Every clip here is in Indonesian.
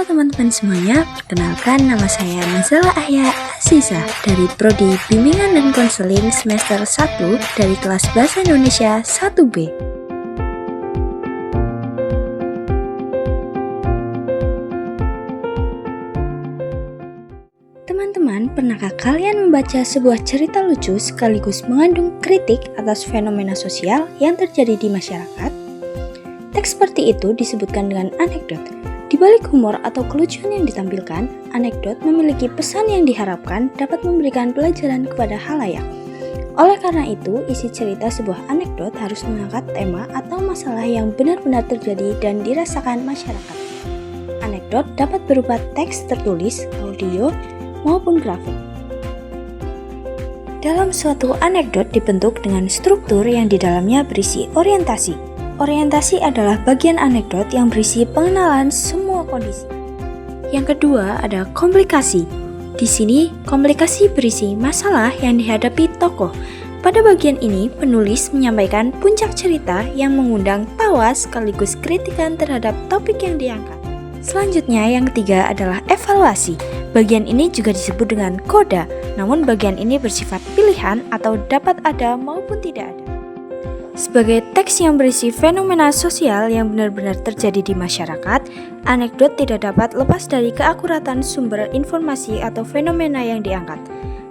Halo teman-teman semuanya, perkenalkan nama saya Nazala Ahya Aziza dari Prodi Bimbingan dan Konseling semester 1 dari kelas Bahasa Indonesia 1B. Teman-teman, pernahkah kalian membaca sebuah cerita lucu sekaligus mengandung kritik atas fenomena sosial yang terjadi di masyarakat? Teks seperti itu disebutkan dengan anekdot. Di balik humor atau kelucuan yang ditampilkan, anekdot memiliki pesan yang diharapkan dapat memberikan pelajaran kepada khalayak. Oleh karena itu, isi cerita sebuah anekdot harus mengangkat tema atau masalah yang benar-benar terjadi dan dirasakan masyarakat. Anekdot dapat berupa teks tertulis, audio, maupun grafik. Dalam suatu anekdot dibentuk dengan struktur yang di dalamnya berisi orientasi. Orientasi adalah bagian anekdot yang berisi pengenalan semua kondisi. Yang kedua ada komplikasi. Di sini, komplikasi berisi masalah yang dihadapi tokoh. Pada bagian ini, penulis menyampaikan puncak cerita yang mengundang tawa sekaligus kritikan terhadap topik yang diangkat. Selanjutnya, yang ketiga adalah evaluasi. Bagian ini juga disebut dengan koda, namun bagian ini bersifat pilihan atau dapat ada maupun tidak ada. Sebagai teks yang berisi fenomena sosial yang benar-benar terjadi di masyarakat, anekdot tidak dapat lepas dari keakuratan sumber informasi atau fenomena yang diangkat.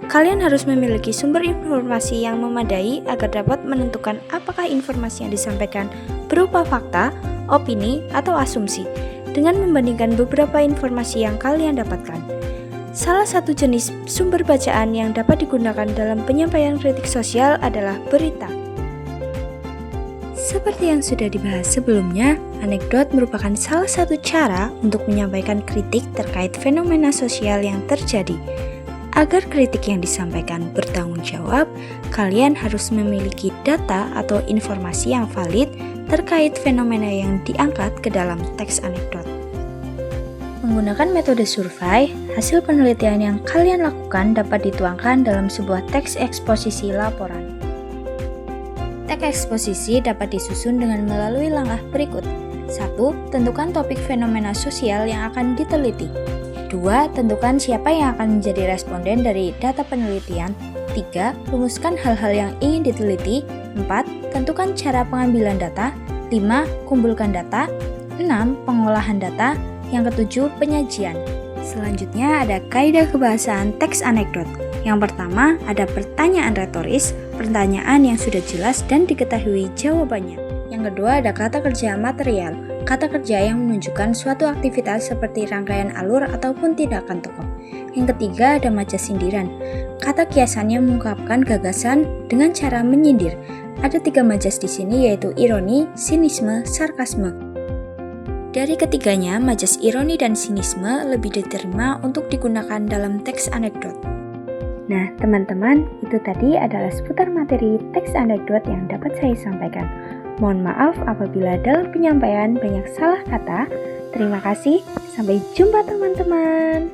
Kalian harus memiliki sumber informasi yang memadai agar dapat menentukan apakah informasi yang disampaikan berupa fakta, opini, atau asumsi, dengan membandingkan beberapa informasi yang kalian dapatkan. Salah satu jenis sumber bacaan yang dapat digunakan dalam penyampaian kritik sosial adalah berita. Seperti yang sudah dibahas sebelumnya, anekdot merupakan salah satu cara untuk menyampaikan kritik terkait fenomena sosial yang terjadi. Agar kritik yang disampaikan bertanggung jawab, kalian harus memiliki data atau informasi yang valid terkait fenomena yang diangkat ke dalam teks anekdot. Menggunakan metode survei, hasil penelitian yang kalian lakukan dapat dituangkan dalam sebuah teks eksposisi laporan. Teks eksposisi dapat disusun dengan melalui langkah berikut. 1. Tentukan topik fenomena sosial yang akan diteliti. 2. Tentukan siapa yang akan menjadi responden dari data penelitian. 3. Rumuskan hal-hal yang ingin diteliti. 4. Tentukan cara pengambilan data. 5. Kumpulkan data. 6. Pengolahan data. Yang ketujuh, penyajian. Selanjutnya ada kaidah kebahasaan teks anekdot. Yang pertama, ada pertanyaan retoris, pertanyaan yang sudah jelas dan diketahui jawabannya. Yang kedua, ada kata kerja material, kata kerja yang menunjukkan suatu aktivitas seperti rangkaian alur ataupun tindakan tokoh. Yang ketiga, ada majas sindiran. Kata kiasannya mengungkapkan gagasan dengan cara menyindir. Ada 3 majas di sini yaitu ironi, sinisme, sarkasme. Dari ketiganya, majas ironi dan sinisme lebih diterima untuk digunakan dalam teks anekdot. Nah, teman-teman, itu tadi adalah seputar materi teks anekdot yang dapat saya sampaikan. Mohon maaf apabila dalam penyampaian banyak salah kata. Terima kasih, sampai jumpa teman-teman.